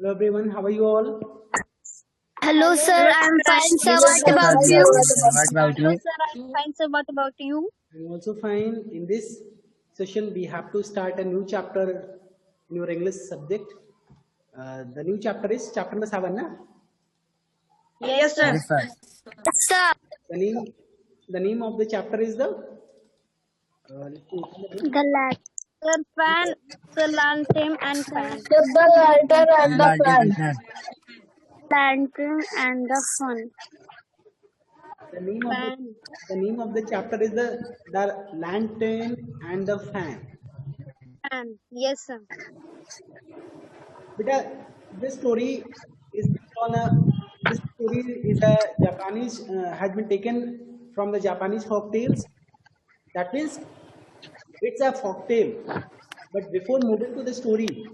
Hello everyone, how are you all? Hello, sir. I'm fine, sir. What about you? What about you? Sir, I'm fine, sir. What about you? I'm also fine. In this session, we have to start a new chapter in your English subject. The new chapter is chapter number 7. Na? Yes, sir. Yes, sir. Yes, sir. The name, the name of the chapter is the. Let me open the book. The lad. Sir, fan. Sir, lantern and fan. The lantern and the fan. Lantern and the fun. The name of Fan. the name of the chapter is the lantern and the fan. Fan. Yes, sir. Beta, this story is based on a. This story is a Japanese has been taken from the Japanese folk tales. That means it's a folk tale. But before moving to the story,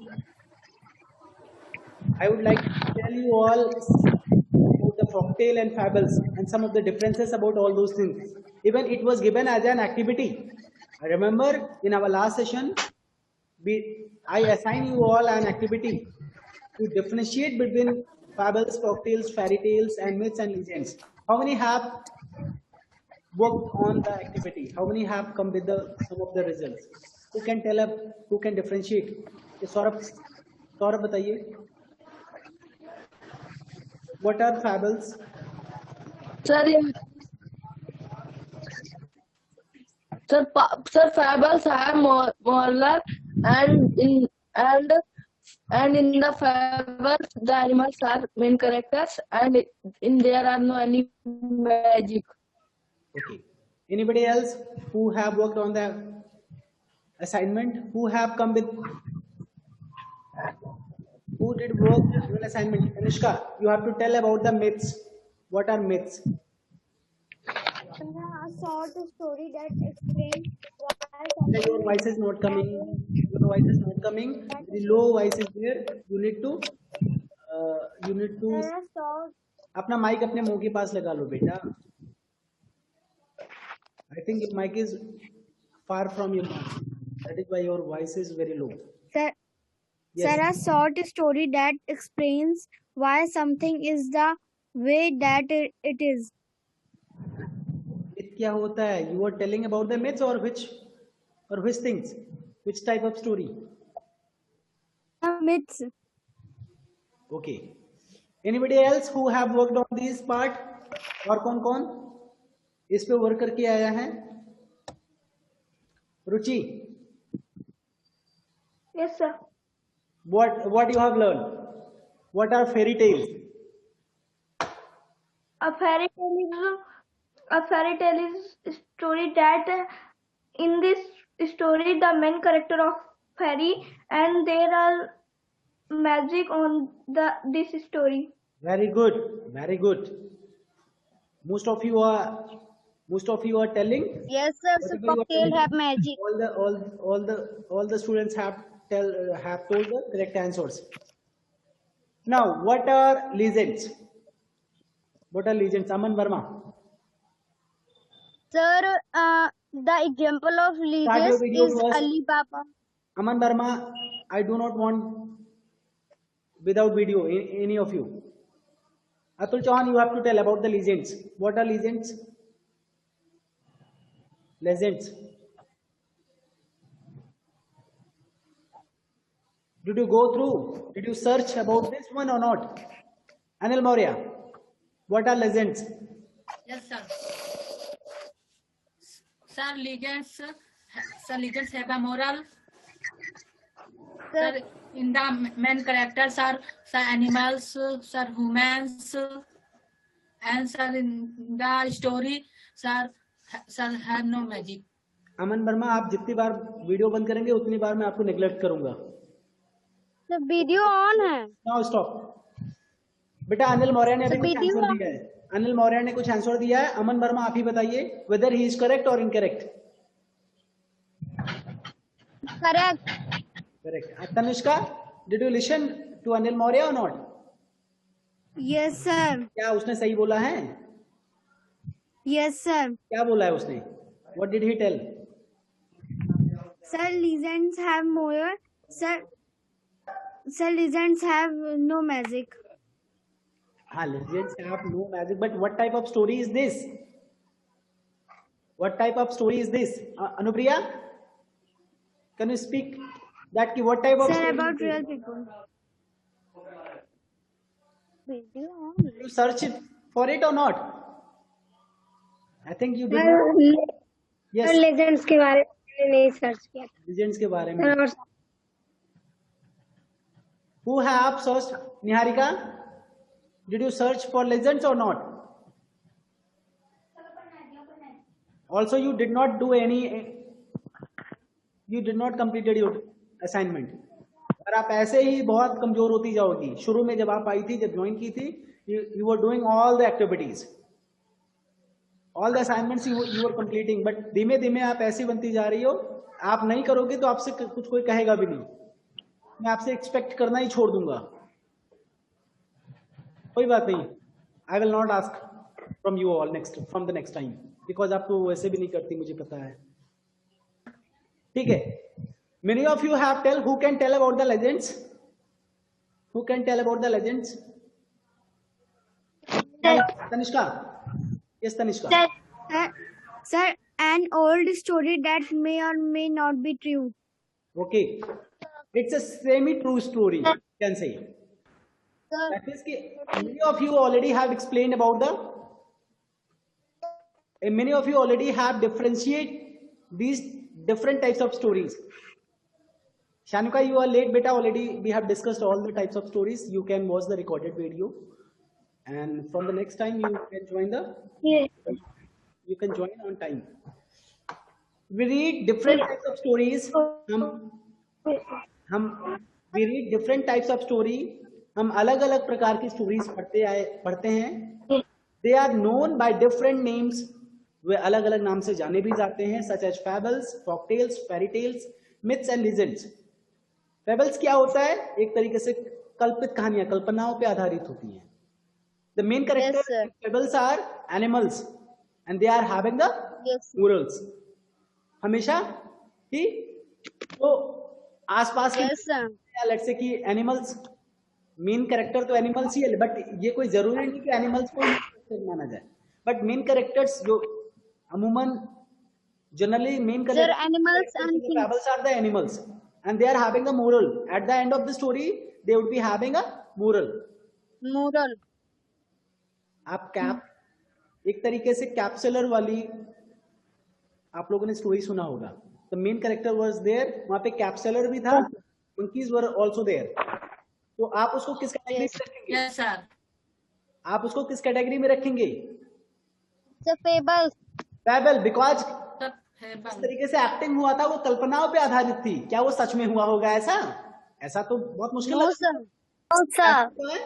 I would like to tell you all about the folk tale and fables and some of the differences about all those things. Even it was given as an activity. I remember in our last session, I assign you all an activity to differentiate between fables, folk tales, fairy tales, and myths and legends. How many have worked on the activity? How many have come with the some of the results? Who can tell us? Who can differentiate? ये सौरभ बताइए. What are fables? Sir, sir, fables have moral and in the fables the animals are main characters and in there are no any magic. Okay. Anybody else who have worked on the assignment? Who have come with? Who did work on assignment? Anushka, you have to tell about the myths. What are myths? A short story that explains Like your voice is not coming. Your voice is not coming. The low voice is there. You need to. You need to. अपना mic अपने मुंह के पास लगा लो बेटा. I think your mic is far from your mouth. That is why your voice is very low. Sir, Yes. sir, a short story that explains why something is the way that it is. Myth क्या होता है? You are telling about the myths or which things? Which type of story? Myths. Okay. Anybody else who have worked on this part? और कौन इस पे work करके आया है? रुचि. Yes, sir. What you have learned? What are fairy tales? A fairy tale is a story that in this story the main character of fairy and there are magic on this story. Very good. Most of you are telling. Yes, sir. whatever Super you are tale telling, have magic. all the students have told the correct answers. Now, what are legends? Aman Verma. Sir, the example of Start your legends video is first. Alibaba. Aman Verma, I do not want without video any of you. Atul Chauhan, you have to tell about the legends. What are legends? Legends. Did you go through? Did you search about this one or not? Anil Maurya, what are legends? Yes, sir. Sir, legends have a moral. Sir, in the main characters are sir animals, sir humans, and sir in the story, sir have no magic. अमन वर्मा, आप जितनी बार video बंद करेंगे उतनी बार मैं आपको neglect करूंगा. The video on है. Now stop. बेटा अनिल मौर्य ने अभी कुछ आंसर दिया है. अनिल मौर्य ने कुछ आंसर दिया है. अमन वर्मा आप ही बताइए whether he is correct or incorrect. Correct. Tanishka, did you listen to Anil Maurya or not? Yes, sir. क्या उसने सही बोला है? Yes, sir. क्या बोला है उसने? What did he tell? Sir, legends have moral. Sir, Sir, legends have no magic. Legends have no magic, but what type of story is this? What type of story is this? Anupriya, can you speak that ki what type of Sir, story about is this? real people. You search it for it or not? I think you did not. Yes, legends के बारे में नहीं search किया legends के बारे में. था। Who have searched? Niharika, did you search for legends or not? Also, you did not do any. You did not completed your assignment. और आप ऐसे ही बहुत कमजोर होती जाओगी. शुरू में जब आप आई थी, जब ज्वाइन की थी, you were doing all the activities, all the assignments you were completing. But धीमे धीमे आप ऐसी बनती जा रही हो. आप नहीं करोगे तो आपसे कुछ कोई कहेगा भी नहीं. मैं आपसे एक्सपेक्ट करना ही छोड़ दूंगा. कोई बात नहीं. I will not ask from you all next from the next time, because आप तो वैसे भी नहीं करती, मुझे पता है. ठीक है. Many of you have tell. Who can tell about the legends? Who can tell about the legends? Tanishka. Yes Tanishka. Sir, an old story that may or may not be true. Okay, it's a semi-true story, you can say. That is, many of you already have explained about many of you already have differentiate these different types of stories. Shanuka, you are late, beta. Already we have discussed all the types of stories. You can watch the recorded video, and from the next time you can join you can join on time. We read different types of stories. We read different types of story. हम अलग अलग प्रकार की stories पढ़ते हैं. They are known by different names. वे अलग अलग नाम से जाने भी जाते हैं, such as fables, folktales, fairy tales, myths and legends. Fables क्या होता है? एक तरीके से कल्पित कहानियां, कल्पनाओं पे आधारित होती हैं. The main characters in fables are animals and they are having the morals. हमेशा कि तो आसपास के लेट्स से कि एनिमल्स, मेन कैरेक्टर तो एनिमल्स ही है, बट ये कोई जरूरी नहीं कि एनिमल्स को माना जाए. बट मेन कैरेक्टर्स जो अमूमन generally main animals and things. fables are the animals and they are having a moral. At the end of the story they would be having a moral. आप cap एक तरीके से capsular वाली आप लोगों ने स्टोरी सुना होगा. The main character was there, वहां पे कैप्सुलर भी था, मंकीज वर आल्सो देयर. तो आप उसको किस कैटेगरी में रखेंगे? Yes, sir. आप उसको किस कैटेगरी में रखेंगे? Fables. फैबल, बिकॉज Sir, इस fable. तरीके से एक्टिंग हुआ था वो कल्पनाओं पे आधारित थी. क्या वो सच में हुआ होगा ऐसा? ऐसा तो बहुत मुश्किल No, लगता sir. है.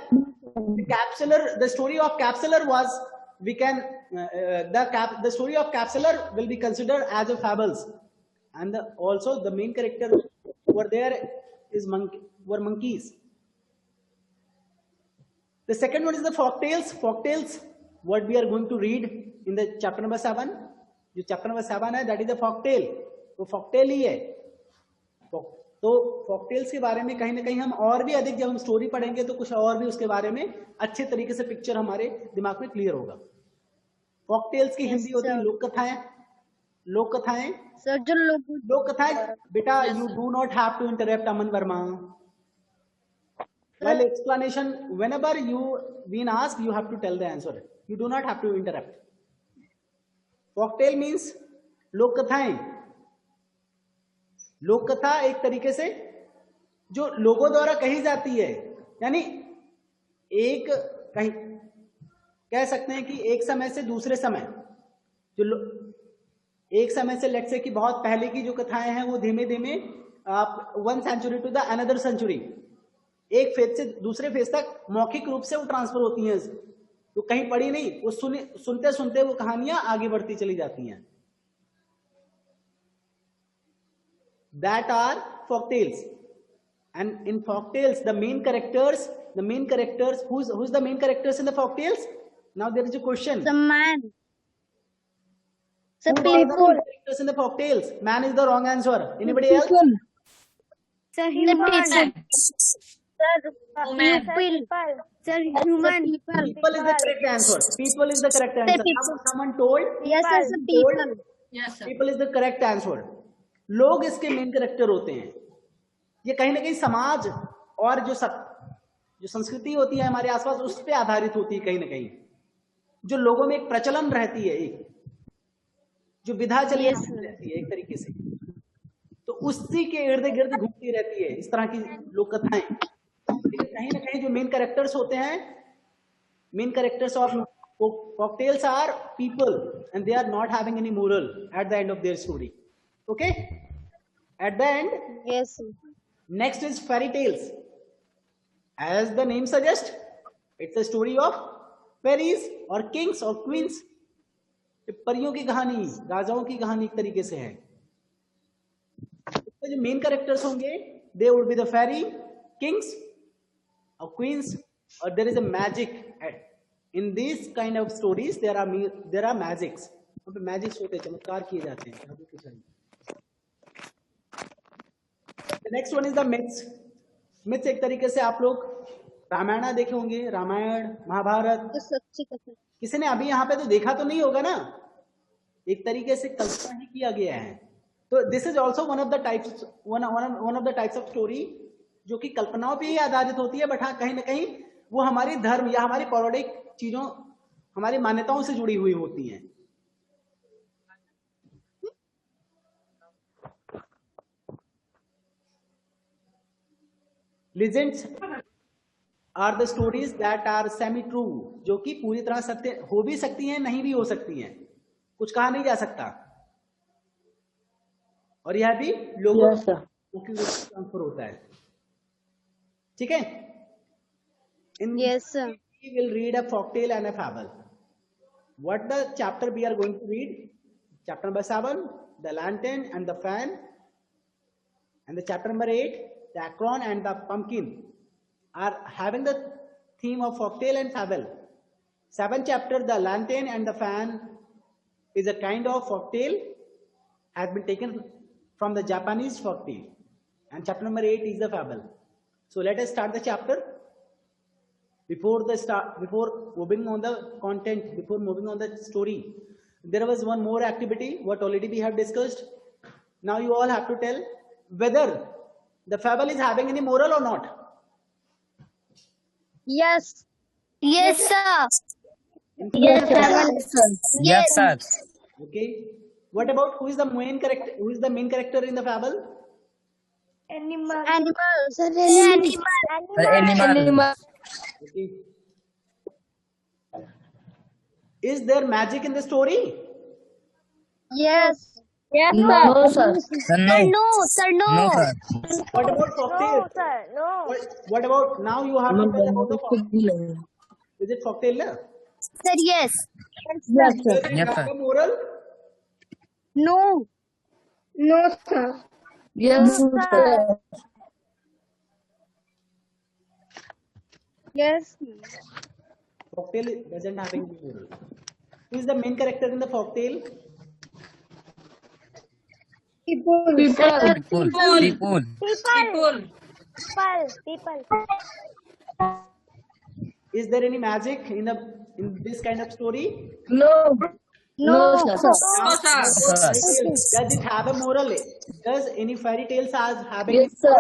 The capsular, the story of capsular was, we can the story of capsular will be considered as a fables, and also the main character were there is were monkeys. The second one is the folktales. Folktales, what we are going to read in the chapter number 7. जो chapter number 7 है, that is the folktale. वो folktale ही है. तो folktales के बारे में कहीं ना कहीं हम और भी अधिक जब हम स्टोरी पढ़ेंगे तो कुछ और भी उसके बारे में अच्छे तरीके से पिक्चर हमारे दिमाग में क्लियर होगा. folktales की हिंदी होती है लोक कथाएं. लोक कथाएं, Sir, जो लोक कथाएं. बेटा, you do not have to interrupt Aman Verma. While explanation, whenever you been asked, you have to tell the answer. You do not have to interrupt. Folktale means लोक कथाएं. लोक कथा एक तरीके से जो लोगों द्वारा कही जाती है, यानी एक कहीं कह सकते हैं कि एक समय से दूसरे समय, जो एक समय से लेट्स से कि बहुत पहले की जो कथाएं हैं वो धीमे धीमे आप 1 century to the another century, एक फेज से दूसरे फेज तक मौखिक रूप से वो ट्रांसफर होती हैं. तो कहीं पढ़ी नहीं, वो सुनते सुनते वो कहानियां आगे बढ़ती चली जाती हैं. That are folktales. And in folktales, the main characters, who's the main characters in the folktales? Now there is a question. The man. Who are the main characters in the folktales? Man is the wrong answer. Anybody else? Sir, human. woman, Sir, human. People is the correct answer. People is the correct answer. Someone told Yes, sir, sir, people. yes sir, people is the correct answer. लोग इसके main character होते हैं. ये कहीं ना कहीं समाज और जो संस्कृति होती है हमारे आसपास उस पे आधारित होती है. कहीं ना कहीं जो लोगों में एक प्रचलन रहती है, एक जो विधा चली रहती है एक तरीके से, तो उसी के इर्द गिर्द घूमती रहती है इस तरह की लोक कथाएं. लेकिन कहीं ना कहीं जो मेन कैरेक्टर्स होते हैं, main characters of folktales are people and they are not having any moral at the end of their story. Okay, at the end. Yes. Next is fairy tales. As the name suggests, it's a story of fairies or kings or queens. परियों की कहानी, राजाओं की कहानी एक तरीके से है. इसमें जो मेन कैरेक्टर्स होंगे, they would be the fairy, kings or queens, or there is a magic. In these kind of stories, there are magics. वहाँ पे मैजिक्स होते हैं, चमत्कार किए जाते हैं. The next one is the myths. Myths एक तरीके से आप लोग रामायण देखे होंगे, रामायण महाभारत. सच्ची कथा. किसी ने अभी यहाँ पे तो देखा तो नहीं होगा ना, एक तरीके से कल्पना ही किया गया है. तो this is also one of the types of story जो कि कल्पनाओं पे ही आधारित होती है, बट हाँ कहीं ना कहीं वो हमारी धर्म या हमारी पौराणिक चीजों, हमारी मान्यताओं से जुड़ी हुई होती हैं. Legends are the stories that are semi true, जो कि पूरी तरह सत्य हो भी सकती हैं, नहीं भी हो सकती हैं, कुछ कहा नहीं जा सकता. और यह भी लोगों की ट्रांसफर होता है. ठीक है. Yes, sir. We will read a folktale and a fable. What the chapter we are going to read? Chapter number 7, the lantern and the fan, and the chapter number 8, the acorn and the pumpkin, are having the theme of folktale and fable. 7th chapter, the lantern and the fan, is a kind of folktale, has been taken from the Japanese folktale, and chapter number 8 is the fable. So let us start the chapter. Before moving on the content, before moving on the story, there was one more activity what already we have discussed. Now you all have to tell whether the fable is having any moral or not. Yes. Yes, sir. Yes, sir. Yes, sir. Okay. What about who is the main character? Who is the main character in the fable? Animal. Animals. Animal. Okay. Is there magic in the story? Yes. Yes, No, sir. Sir, no. No, sir, no. No, sir. What about folktale? Sir, no. What about now? You have to tell about the folktale. Is it folktale? Na? Sir, yes. Yes, sir. Does it Yes, have sir. a moral? No. No, sir. Yes, sir. Yes. Folktale doesn't have any moral. Who is the main character in the folktale? People. People. People. people, Is there any magic in this kind of story? No. No, sir. no sir, Sir. Does it have a moral? Does any fairy tales has having? Yes, sir.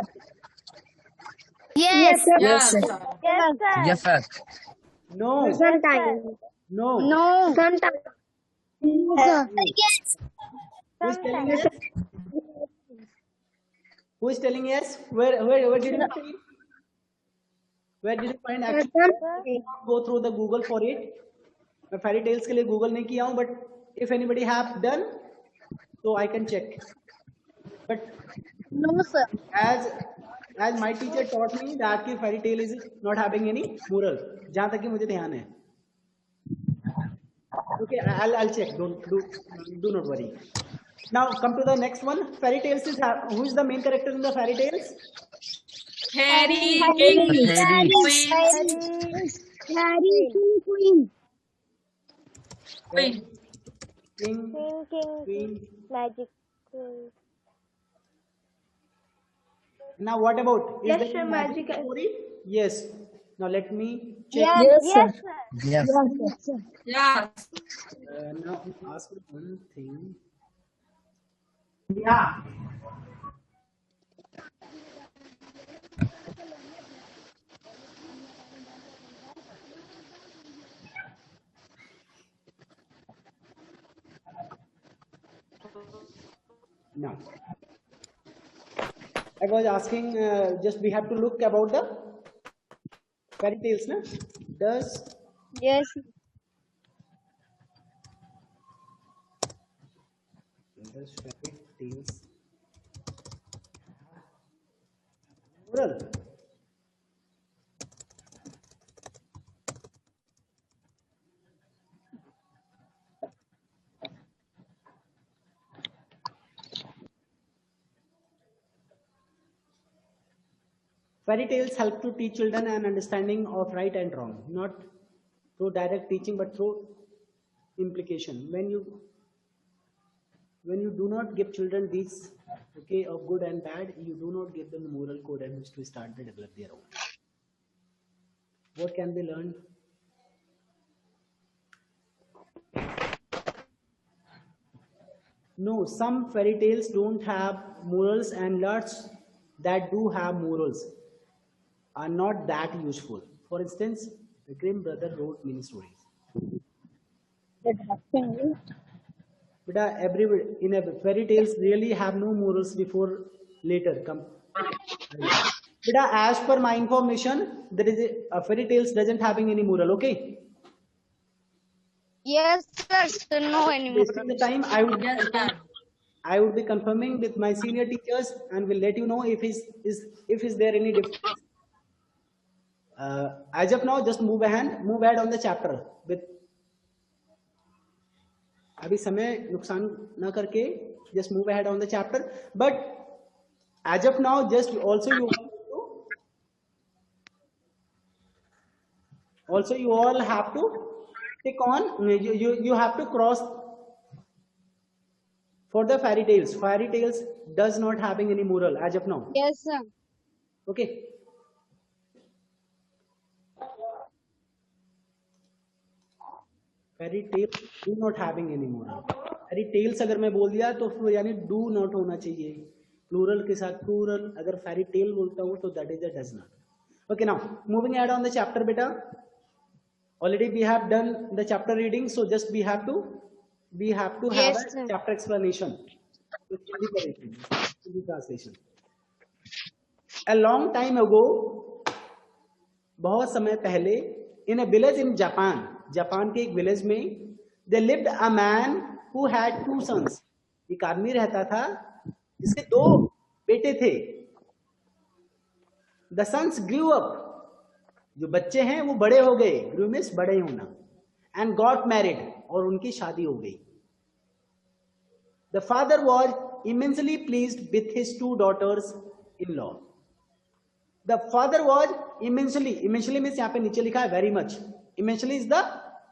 Yes. yes sir, Yes, sir. Yes, sir. No. Sometimes. No. No. Sometimes. No, sir. Yes. Who is telling yes? Who is telling yes? Where did you find? Where did you find actually? Go through the Google for it. मैं fairy tales के लिए Google नहीं किया हूँ, but if anybody have done, so I can check. But No, sir. as my teacher taught me that कि fairy tale is not having any moral. जहाँ तक कि मुझे ध्यान है. Okay, I'll check. Do not worry. Now come to the next one. Fairy tales is who is the main character in the fairy tales? Harry, king, Harry. queen, Harry, Queen. queen, King, King, queen. magic. Now what about? Is Yes, there sir, any magic magic. story? Yes. Now let me check. Yes, sir. Yes. Yes. Now ask me one thing. Yeah. Now I was asking. Just we have to look about the fairy tales, na? Does Yes. fairy tales moral? Fairy tales help to teach children an understanding of right and wrong, not through direct teaching but through implication. When you do not give children these, okay, of good and bad, you do not give them the moral code and which to start to develop their own. What can they learn? No, some fairy tales don't have morals, and lots that do have morals are not that useful. For instance, the Grimm brother wrote many stories. But in a fairy tales really have no morals before later come. But as per my information, there is a fairy tales doesn't having any moral. Okay. Yes, sir. No anymore. Wasting the time, Yes, sir. I would be confirming with my senior teachers and will let you know if is there any difference. As of now, just move ahead on the chapter with. अभी समय नुकसान ना करके just move ahead on the chapter. But as of now, just also you all have to tick on. You have to cross for the fairy tales. Fairy tales does not having any moral as of now. Yes, sir. Okay. Fairy tales do not having any moral. Fairy tales अगर मैं बोल दिया तो फिर यानी do not होना चाहिए. Plural के साथ plural. अगर fairy tale बोलता हूँ तो that is a does not. Okay, now moving ahead on the chapter, beta. Already we have done the chapter reading, so just we have to have Yes, a sir. chapter explanation. Translation. A long time ago, बहुत समय पहले, in a village in Japan, Japan के एक village में, there lived a man who had 2 sons. एक आदमी रहता था जिसके 2 बेटे थे. The sons grew up. जो बच्चे हैं वो बड़े हो गए. Grew means बड़े होना. And got married. और उनकी शादी हो गई. The father was immensely pleased with his 2 daughters-in-law. The father was immensely means यहाँ पे नीचे लिखा है very much. Immensely is the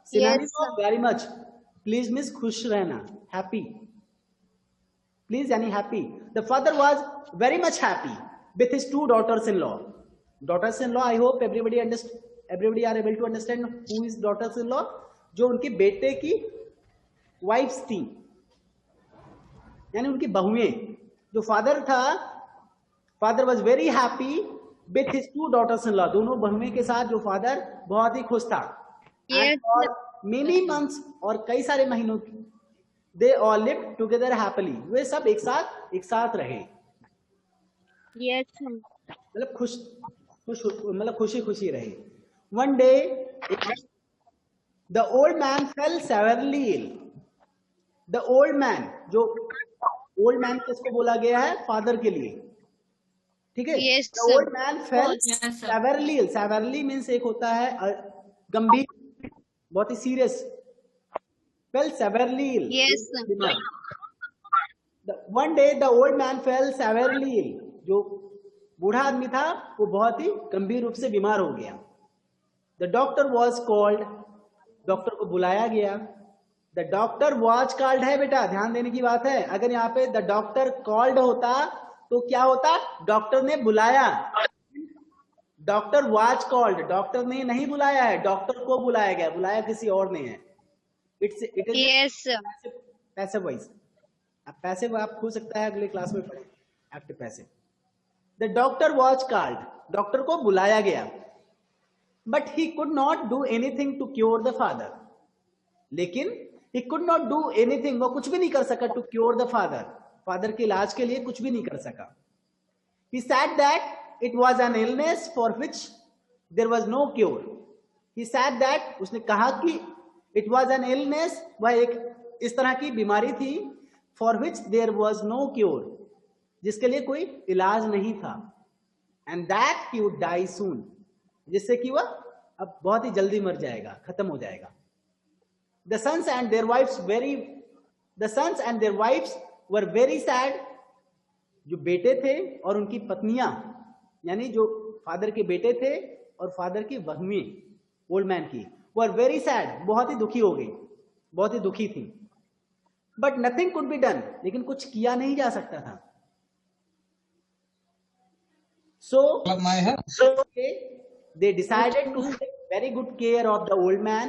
synonym of very much. Please means खुश रहना, happy. Please यानी happy. The father was very much happy with his 2 daughters-in-law. Daughters-in-law, I hope everybody are able to understand who is daughters-in-law. जो उनके बेटे की wives थी, यानी उनकी बहुएं. जो फादर था, father was very happy with his 2 daughters-in-law. दोनों बहुएं के साथ जो फादर बहुत ही खुश था. और मेनी मंथ्स और कई सारे महीनों they all live together happily. वे सब एक साथ रहे. Yes, मतलब खुशी खुशी रहे. One day the old man fell severely ill. The old man, जो ओल्ड मैन किसको बोला गया है? फादर के लिए. ठीक है. Yes, the old man fell severely ill. Severely means एक होता है गंभीर, बहुत ही serious. Fell severely ill. Yes, sir. One day the old man fell severely ill. जो बूढ़ा आदमी था वो बहुत ही गंभीर रूप से बीमार हो गया. The doctor was called. Doctor को बुलाया गया. द डॉक्टर वॉज कॉल्ड है बेटा, ध्यान देने की बात है. अगर यहाँ पे द डॉक्टर कॉल्ड होता तो क्या होता, डॉक्टर ने बुलाया, डॉक्टर वाज कॉल्ड, डॉक्टर ने नहीं बुलाया है, डॉक्टर को बुलाया गया, बुलाया किसी और ने है। It is Yes, sir. Passive voice. अब पैसिव आप हो सकता है अगले क्लास में पढ़े, active passive. The doctor was called, doctor को बुलाया गया, but he could not do anything to cure the father, लेकिन he could not do anything, वो कुछ भी नहीं कर सका to cure the father, father के इलाज के लिए कुछ भी नहीं कर सका। He said that it was an illness for which there was no cure. He said that, उसने कहा कि it was an illness, वह एक इस तरह की बीमारी थी, for which there was no cure, जिसके लिए कोई इलाज नहीं था, and that he would die soon, जिससे कि वह अब बहुत ही जल्दी मर जाएगा, खत्म हो जाएगा। The sons and their wives were very sad. जो बेटे थे और उनकी पत्नियां, यानी जो फादर के बेटे थे और फादर की वहमी ओल्ड मैन की, वर वेरी सैड, बहुत ही दुखी हो गई, बहुत ही दुखी थी। But nothing could be done, लेकिन कुछ किया नहीं जा सकता था। So they decided to take very good care of the old man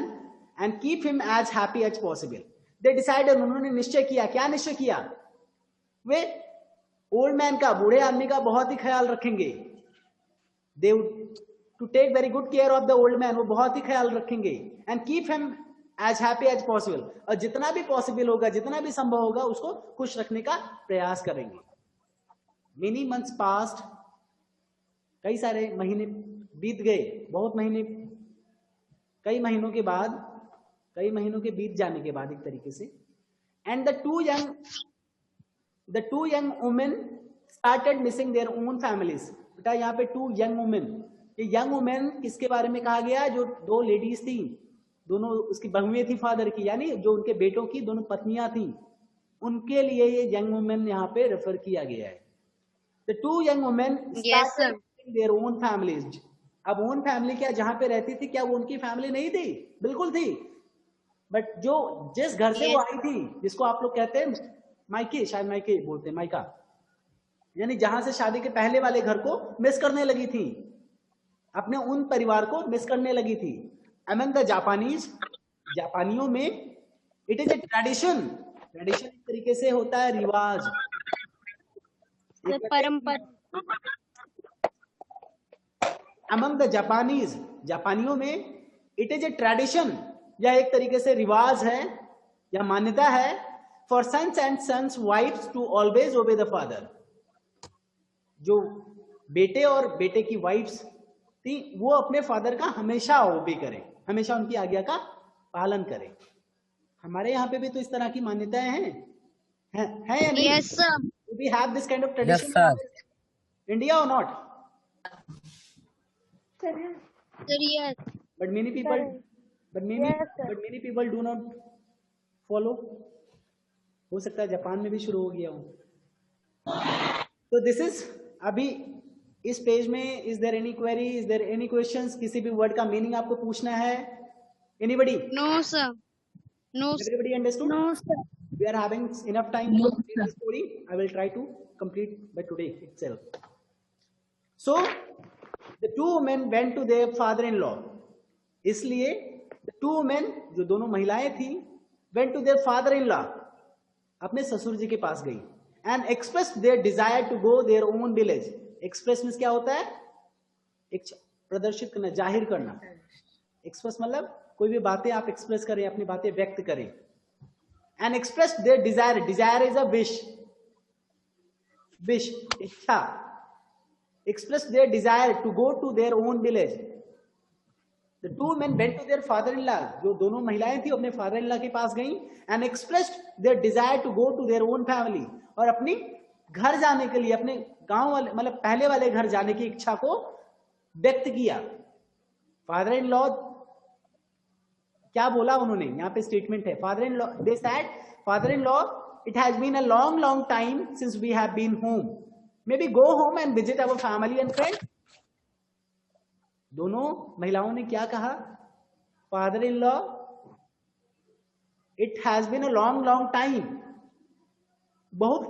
and keep him as happy as possible. They decided, उन्होंने निश्चय किया, क्या निश्चय किया, वे ओल्ड मैन का, बूढ़े आदमी का बहुत ही ख्याल रखेंगे। They would to take very good care of the old man, वो बहुत ही ख्याल रखेंगे, and keep him as happy as possible, और जितना भी पॉसिबल होगा, जितना भी संभव होगा, उसको खुश रखने का प्रयास करेंगे। मेनी मंथ्स पास्ट, कई सारे महीने बीत गए, बहुत महीने, कई महीनों के बाद, कई महीनों के बीत जाने के बाद एक तरीके से, and the two young women started missing their own families. बेटा यहाँ पे टू यंग वुमेन, ये यंग वुमेन किसके बारे में कहा गया, जो दो लेडीज थी, दोनों उसकी बहुएं थी फादर की, यानी जो उनके बेटों की दोनों पत्नियां थी, उनके लिए ये यंग वुमेन यहाँ पे रेफर किया गया है। The two young women Yes, sir. Their own families. अब ओन फैमिली क्या, जहां पे रहती थी, क्या वो उनकी फैमिली नहीं थी? बिल्कुल थी, बट जो जिस घर से वो आई थी, जिसको आप लोग कहते हैं मायके, शायद मायके बोलते हैं, मायका, यानी जहां से शादी के पहले वाले घर को मिस करने लगी थी, अपने उन परिवार को मिस करने लगी थी। अमंग द जापानीज, जापानियों में it is a tradition, tradition एक तरीके से होता है रिवाज, परंपरा। अमंग द जापानीज, जापानियों में इट इज ए ट्रेडिशन, यह एक तरीके से रिवाज है या मान्यता है, for sons and sons wife's to always obey the father. जो बेटे और बेटे की वाइफ्स थी, वो अपने फादर का हमेशा ओबे करें, हमेशा उनकी आज्ञा का पालन करें। हमारे यहाँ पे भी तो इस तरह की मान्यताएं हैं, है या नहीं? Yes, sir. Do we have this kind of Yes, tradition sir. in India or not? Sir, yes. But many people do not follow. हो सकता है जापान में भी शुरू हो गया हो। तो दिस इज, अभी इस पेज में is there any query, is there any questions? किसी भी वर्ड का मीनिंग आपको पूछना है? Anybody? No, sir. No, sir. Everybody understood? No, sir. We are having enough time to complete the story. I will try to complete by today itself. So the two men went to their father-in-law. इसलिए the two men, जो दोनों महिलाएं थी, went to their father-in-law, अपने ससुर जी के पास गई, and expressed their desire to go their own village. Express means क्या होता है? एक प्रदर्शित करना, जाहिर करना। Express मतलब कोई भी बातें आप एक्सप्रेस करें, अपनी बातें व्यक्त करें। And expressed their desire. Desire is a wish. Wish, इच्छा। Expressed their desire to go to their own village. The two men went to their father-in-law. जो दोनों महिलाएं थी अपने father-in-law के पास गईं, and expressed their desire to go to their own family. और अपनी घर जाने के लिए, अपने गांव वाले, मतलब पहले वाले घर जाने की इच्छा को व्यक्त किया। Father-in-law क्या बोला उन्होंने? यहाँ पे स्टेटमेंट है, father-in-law, they said, father-in-law, it has been a long time since we have been home. Maybe go home and visit our family and friends. दोनों महिलाओं ने क्या कहा? Father-in-law, it has been a long time. बहुत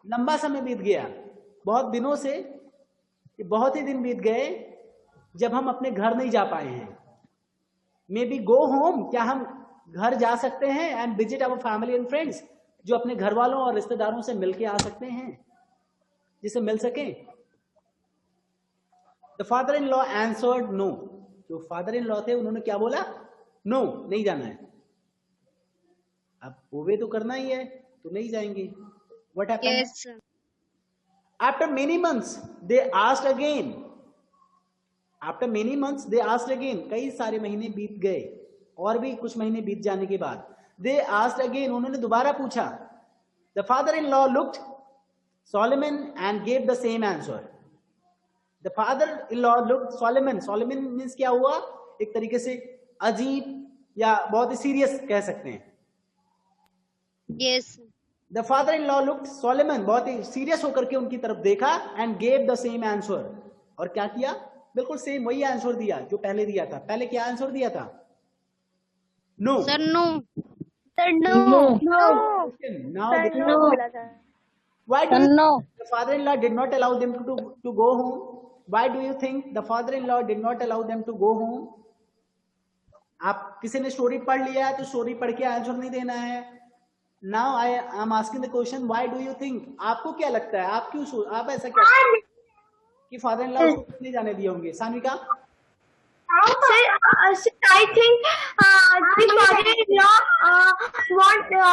लंबा समय बीत गया, बहुत दिनों से, बहुत ही दिन बीत गए जब हम अपने घर नहीं जा पाए हैं। मे बी गो होम, क्या हम घर जा सकते हैं and visit our family and friends, जो अपने घर वालों और रिश्तेदारों से मिलके आ सकते हैं, जिसे मिल सके। The father in law answered no, जो फादर इन लॉ थे उन्होंने क्या बोला? नो, नहीं जाना है। अब ओबे तो करना ही है, तो नहीं जाएंगे। What happened? Yes, sir. After many months they asked again, after many months they asked again, कई सारे महीने बीत गए और भी कुछ महीने बीत जाने के बाद दे आस्क्ड अगेन, उन्होंने दोबारा पूछा। The father in law looked Solomon and gave the same answer. The father in law looked Solomon, Solomon means क्या हुआ? एक तरीके से अजीब या बहुत ही सीरियस कह सकते हैं। Yes. The father in law looked Solomon, बहुत ही सीरियस होकर के उनकी तरफ देखा and gave the same answer, और क्या किया? बिल्कुल सेम वही आंसर दिया जो पहले दिया था। पहले क्या आंसर दिया था? No. Sir, no. Sir, no. No. No. Now Sir, they- no बोला था. why do you No. think the father-in-law did not allow them to go home? Why do you think the father-in-law did not allow them to go home? आप किसी ने story पढ़ लिया है तो story पढ़ के आंसर नहीं देना है। Now I am asking the question, why do you think? आपको क्या लगता है? आप क्यों आप ऐसा क्या कि फादर इन लॉ उसको नहीं जाने दिए होंगे? Sanvika? Sir, I think the father-in-law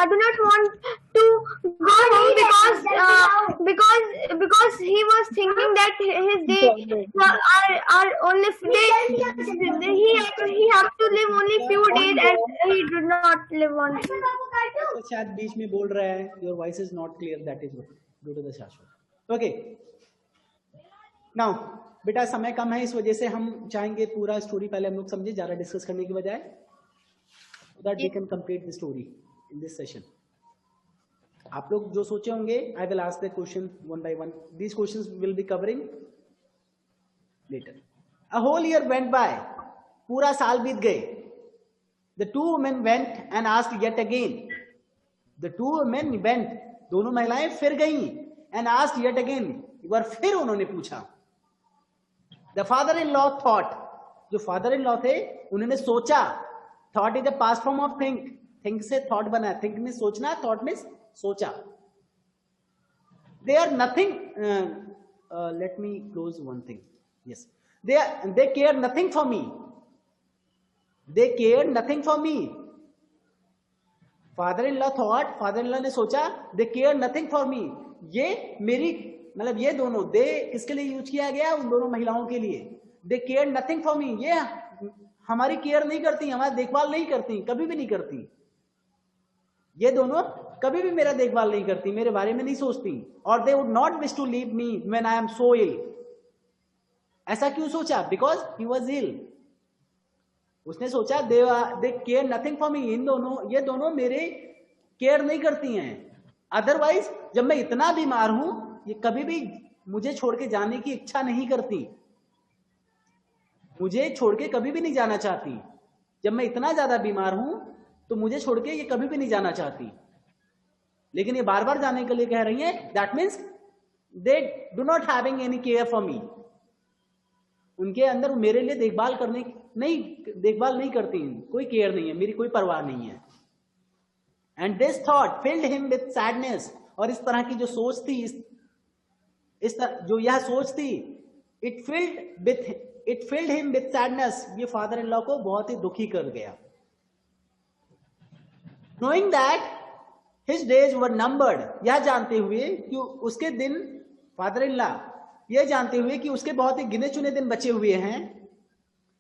do not want to go home because he was thinking that his day are only he have to live only few days and he did not live on. तो शायद बीच में बोल रहा है, your voice is not clear, that is due to the Shashwat. Okay, now बेटा समय कम है, इस वजह से हम चाहेंगे पूरा स्टोरी पहले हम लोग समझे, ज्यादा डिस्कस करने की बजाय, so that we can complete the story in this session. आप लोग जो सोचे होंगे, I will ask the question one by one, these questions will be covering later. A whole year went by, पूरा साल बीत गए। The two women went and asked yet again, the two women went, दोनों महिलाएं फिर गईं, and asked yet again, एक बार फिर उन्होंने पूछा। The father in law thought, जो फादर इन लॉ थे उन्होंने सोचा। Thought is the past form of think, think से थॉट बना है, थिंक में सोचना, थॉट में सोचा। They are nothing, let me close one thing, yes, they care nothing for me, they care nothing for me. Father in law thought, father in law ने सोचा, they care nothing for me, ये मेरी, मतलब ये दोनों, दे किसके लिए use किया गया? उन दोनों महिलाओं के लिए। दे केयर नथिंग फॉर मी, ये हमारी केयर नहीं करती, हमारी देखभाल नहीं करती, कभी भी नहीं करती। ये दोनों कभी भी मेरा देखभाल नहीं करती, मेरे बारे में नहीं सोचती। और they would not wish to leave me when I am so ill. ऐसा क्यों सोचा? Because he was ill. उसने सोचा they care nothing for me, इन दोनों, ये दोनों मेरे केयर नहीं करती हैं। अदरवाइज जब मैं इतना बीमार हूं, ये कभी भी मुझे छोड़ के जाने की इच्छा नहीं करती, मुझे छोड़ के कभी भी नहीं जाना चाहती। जब मैं इतना ज्यादा बीमार हूं तो मुझे छोड़ के ये कभी भी नहीं जाना चाहती, लेकिन ये बार बार जाने के लिए कह रही है। That means they do not having any care for me, उनके अंदर मेरे लिए देखभाल नहीं करती, कोई केयर नहीं है, मेरी कोई परवाह नहीं है। And this thought field him with sadness, और इस तरह की जो सोच थी, जो यह सोच थी, it filled him with sadness, ये फादर इन लॉ को बहुत ही दुखी कर गया। Knowing that his days were numbered, यह जानते हुए कि उसके दिन, फादर इन लॉ यह जानते हुए कि उसके बहुत ही गिने चुने दिन बचे हुए हैं,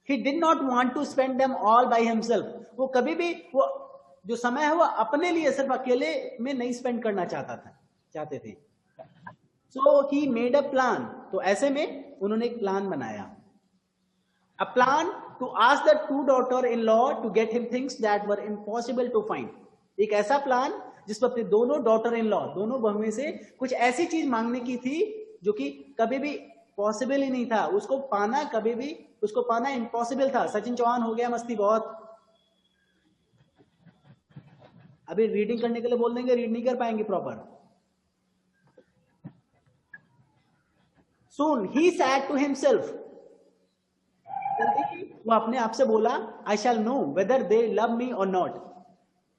he did not want to spend them all by himself, वो कभी भी वो जो समय है वो अपने लिए सिर्फ अकेले में नहीं स्पेंड करना चाहते थे। So he made a plan, तो ऐसे में उन्होंने एक प्लान बनाया। A plan to ask the two daughter-in-law to get him things that were impossible to find, एक ऐसा प्लान जिस पर अपने दोनों डॉटर इन लॉ, दोनों बहुएं से कुछ ऐसी चीज मांगने की थी जो कि कभी भी पॉसिबल ही नहीं था, उसको पाना कभी भी, उसको पाना इम्पॉसिबल था। सचिन चौहान हो गया मस्ती बहुत, अभी रीडिंग करने के लिए बोल देंगे, रीड नहीं कर पाएंगे proper. Soon he said to himself, वो अपने आप से बोला, I shall know whether they love me or not.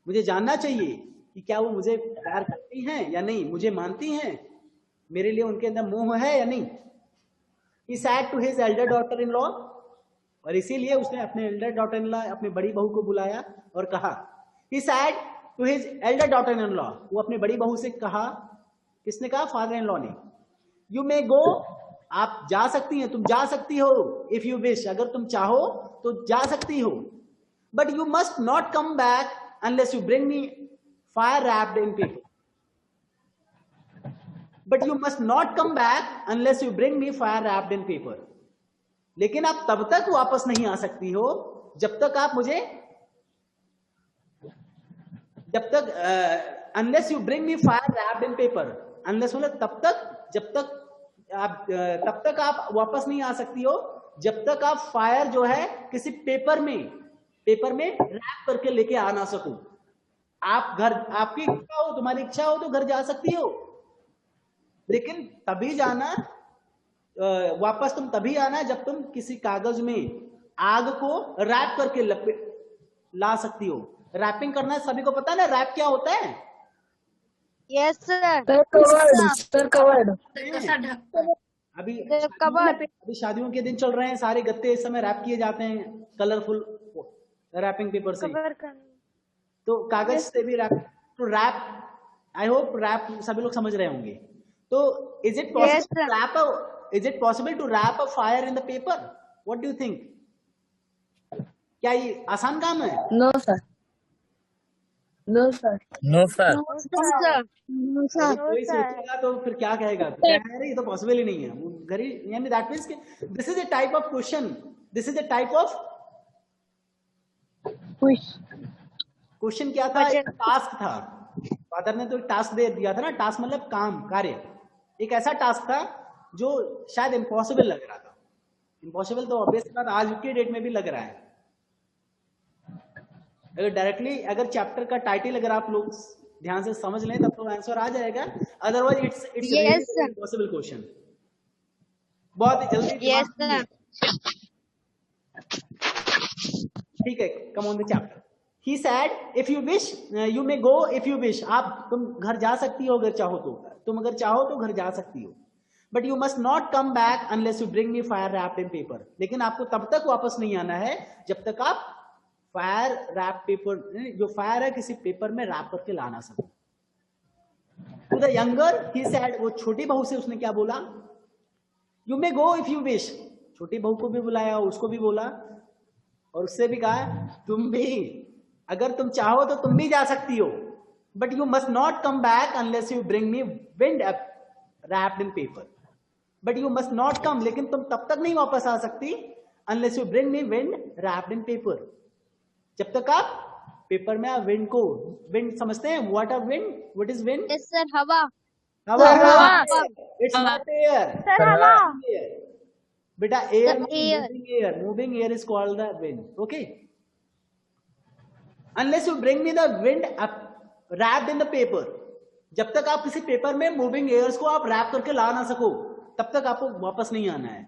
मुझे जानना चाहिए कि क्या वो मुझे प्यार करती हैं या नहीं, मुझे मानती हैं, मेरे लिए उनके अंदर मोह है या नहीं. He said to his elder daughter-in-law, और इसीलिए उसने अपने elder daughter-in-law, अपनी बड़ी बहू को बुलाया और कहा. He said to his elder daughter-in-law, वो अपनी बड़ी बहू से कहा, किसने कहा? Father-in-law ने. You may go, आप जा सकती हैं, तुम जा सकती हो. If you wish, अगर तुम चाहो तो जा सकती हो. But you must not come back unless you bring me fire wrapped in paper. But you must not come back unless you bring me fire wrapped in paper. लेकिन आप तब तक वापस नहीं आ सकती हो जब तक आप मुझे, जब तक unless you bring me fire wrapped in paper. Unless मतलब तब तक, जब तक आप, तब तक आप वापस नहीं आ सकती हो जब तक आप फायर जो है किसी पेपर में रैप करके लेके आ ना सको. आप घर, आपकी इच्छा हो, तुम्हारी इच्छा हो तो घर जा सकती हो, लेकिन तभी जाना, वापस तुम तभी आना जब तुम किसी कागज में आग को रैप करके ला सकती हो. रैपिंग करना सभी को पता है ना, रैप क्या होता है? Yes, sir. Sir covered. अभी शादियों के दिन चल रहे हैं, सारे गत्ते इस समय रैप किए जाते हैं कलरफुल रैपिंग पेपर से. तो कागज से भी रैप, तो रैप, आई होप रैप सभी लोग समझ रहे होंगे. तो is it possible to wrap a fire in the paper? What do you think? क्या ये आसान काम है? No, sir. No, sir. No, sir. अगर कोई सोचेगा तो फिर क्या कहेगा? ये तो पॉसिबल ही नहीं है. यानी that means this is a type of question, this is a type of question. क्या था? एक टास्क था. फादर ने तो एक टास्क दे दिया था ना. टास्क मतलब काम, कार्य. एक ऐसा टास्क था जो शायद इम्पॉसिबल लग रहा था. इम्पॉसिबल तो ऑब्वियस बात आज की डेट में भी लग रहा है. अगर डायरेक्टली, अगर चैप्टर का टाइटल अगर आप लोग ध्यान से समझ लें तब तो आंसर आ जाएगा. Otherwise it's impossible question. बहुत जल्दी. ठीक है, come on the chapter. He said, if you wish, you may go if you wish. आप, तुम घर जा सकती हो अगर चाहो तो. तुम अगर चाहो तो घर जा सकती हो. But you must not come back unless you bring me fire wrapped in paper. लेकिन आपको तब तक वापस नहीं आना है जब तक आप फायर रैप पेपर, जो फायर है किसी पेपर में रैप करके लाना सको. To the younger he said, वो छोटी बहू से उसने क्या बोला? You may go if you wish. छोटी बहू को भी बुलाया, उसको भी बोला और उससे भी कहा तुम भी, अगर तुम चाहो तो तुम भी जा सकती हो. But you must not come back unless you bring me wind wrapped in paper. But you must not come, लेकिन तुम तब तक नहीं वापस आ सकती unless you bring me wind wrapped in paper. जब तक आप पेपर में विंड को, विंड समझते हैं? What are wind? What is wind? Yes, sir. हवा. It's not air. बेटा air, moving air is called the wind. Okay. Unless you bring me the wind wrapped in the paper. जब तक आप किसी paper में moving years को आप rap करके ला ना सको तब तक आपको वापस नहीं आना है.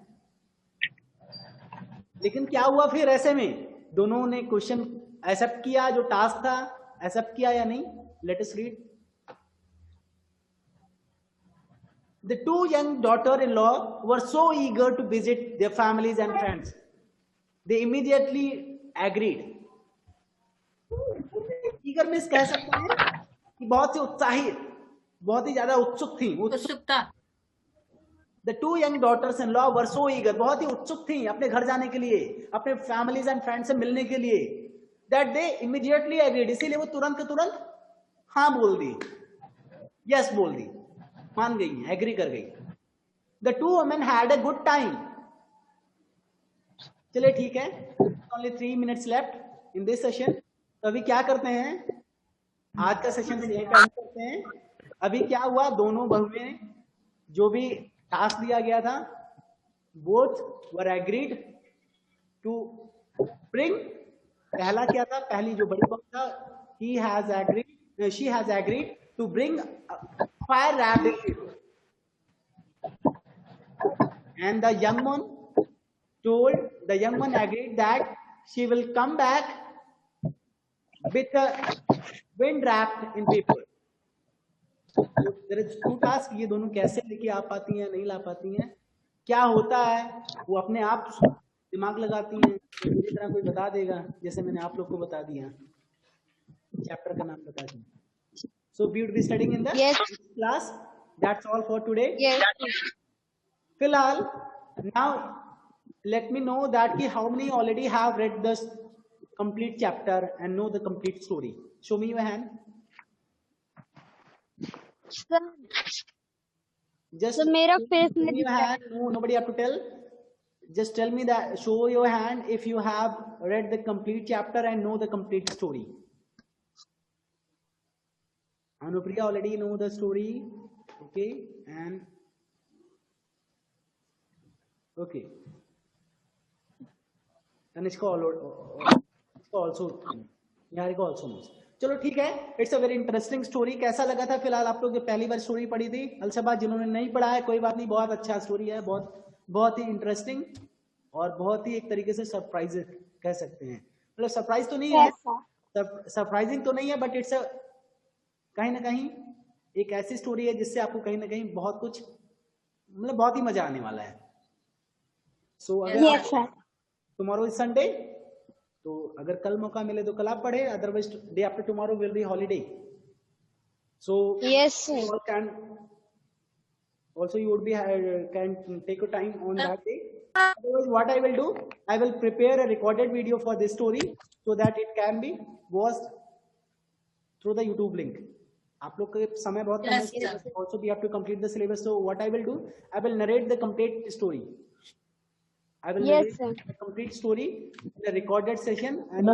लेकिन क्या हुआ फिर? ऐसे में दोनों ने क्वेश्चन एक्सेप्ट किया, जो टास्क था एक्सेप्ट किया या नहीं? Let us read. The two young daughter-in-law were so eager to visit their families and friends. They immediately agreed. Eager means कह सकते हैं कि बहुत ही उत्साहित, बहुत ही ज्यादा उत्सुक थी. उत्सुकता. The two young daughters-in-law were so eager, बहुत ही उत्सुक थी अपने घर जाने के लिए, अपने families and friends से मिलने के लिए, that they immediately agreed. इसीलिए वो तुरंत के तुरंत हाँ बोल दी, yes बोल दी, मान गई, एग्री कर गई. The two women had a good time. चलिए ठीक है, only 3 minutes left in this session. तो अभी क्या करते हैं, आज का सेशन से यही टाइम करते हैं. अभी क्या हुआ, दोनों बहुएं जो भी टास्क दिया गया था, both were agreed to bring. पहला क्या था, पहली जो बड़ी बहू था, she has agreed to bring fire wrapped in paper. And the young one agreed that she will come back with a wind wrapped in paper. So there is two tasks, ये दोनों कैसे लेके आ पाती हैं, नहीं ला पाती हैं, क्या होता है, वो अपने आप दिमाग लगाती हैं, मेरी तरह कोई बता देगा, जैसे मैंने आप लोग को बता दिया, चैप्टर का नाम बता दिया. So we would be studying in the class. That's all for today. फिलहाल, now let me know that कि how many already have read the complete chapter and know the complete story. Show me your hand. Just So मेरा face show में me your hand. No, nobody have to tell. Just tell me that. Show your hand if you have read the complete chapter and know the complete story. Anupriya already know the story. Okay, and okay. Tanishka also, Niharika also knows. चलो ठीक है, it's a very interesting story. कैसा लगा था फिलहाल आप लोग जो पहली बार स्टोरी पढ़ी थी? अलशबाज जिन्होंने नहीं पढ़ा है कोई बात नहीं, बहुत अच्छा स्टोरी है, बहुत ही इंटरेस्टिंग और बहुत ही एक तरीके से सरप्राइज कह सकते हैं. मतलब सरप्राइज तो नहीं है, सरप्राइजिंग तो नहीं है, बट इट्स कहीं ना कहीं एक ऐसी स्टोरी है जिससे आपको कहीं ना कहीं बहुत कुछ, मतलब बहुत ही मजा आने वाला है. सो टुमारो इज संडे, तो अगर कल मौका मिले तो कल आप पढ़े, otherwise day after tomorrow will be holiday. So can also you would be can take a time on that day. Otherwise what I will do, I will prepare a recorded video for this story so that it can be watched through the YouTube link. आप लोग के समय बहुत कम है, also we have to complete the syllabus. So what I will do, I will narrate the complete story. I will narrate the complete story in a recorded session and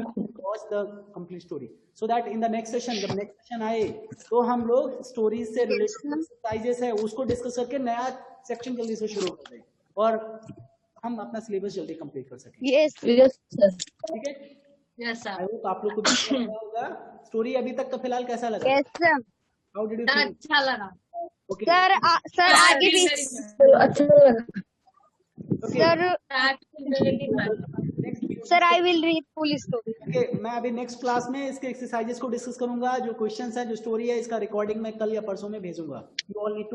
watch the complete story so that in the next session, जब next session आए तो हम लोग stories से related exercises है उसको discuss करके नया section जल्दी से शुरू कर दें और हम अपना syllabus जल्दी complete कर सकें. Yes, sir. ठीक है? Yes, sir. I hope आप लोग को भी अच्छा लगा होगा. Story अभी तक का फिलहाल कैसा लगा? How did you feel? अच्छा लगा. Okay. सर आगे भी अच्छा लगा. Sir I will read full story. Okay, मैं अभी नेक्स्ट क्लास में इसके एक्सरसाइजेस को डिस्कस करूंगा, जो क्वेश्चंस है, जो स्टोरी है, इसका रिकॉर्डिंग मैं कल या परसों में भेजूंगा. You all need to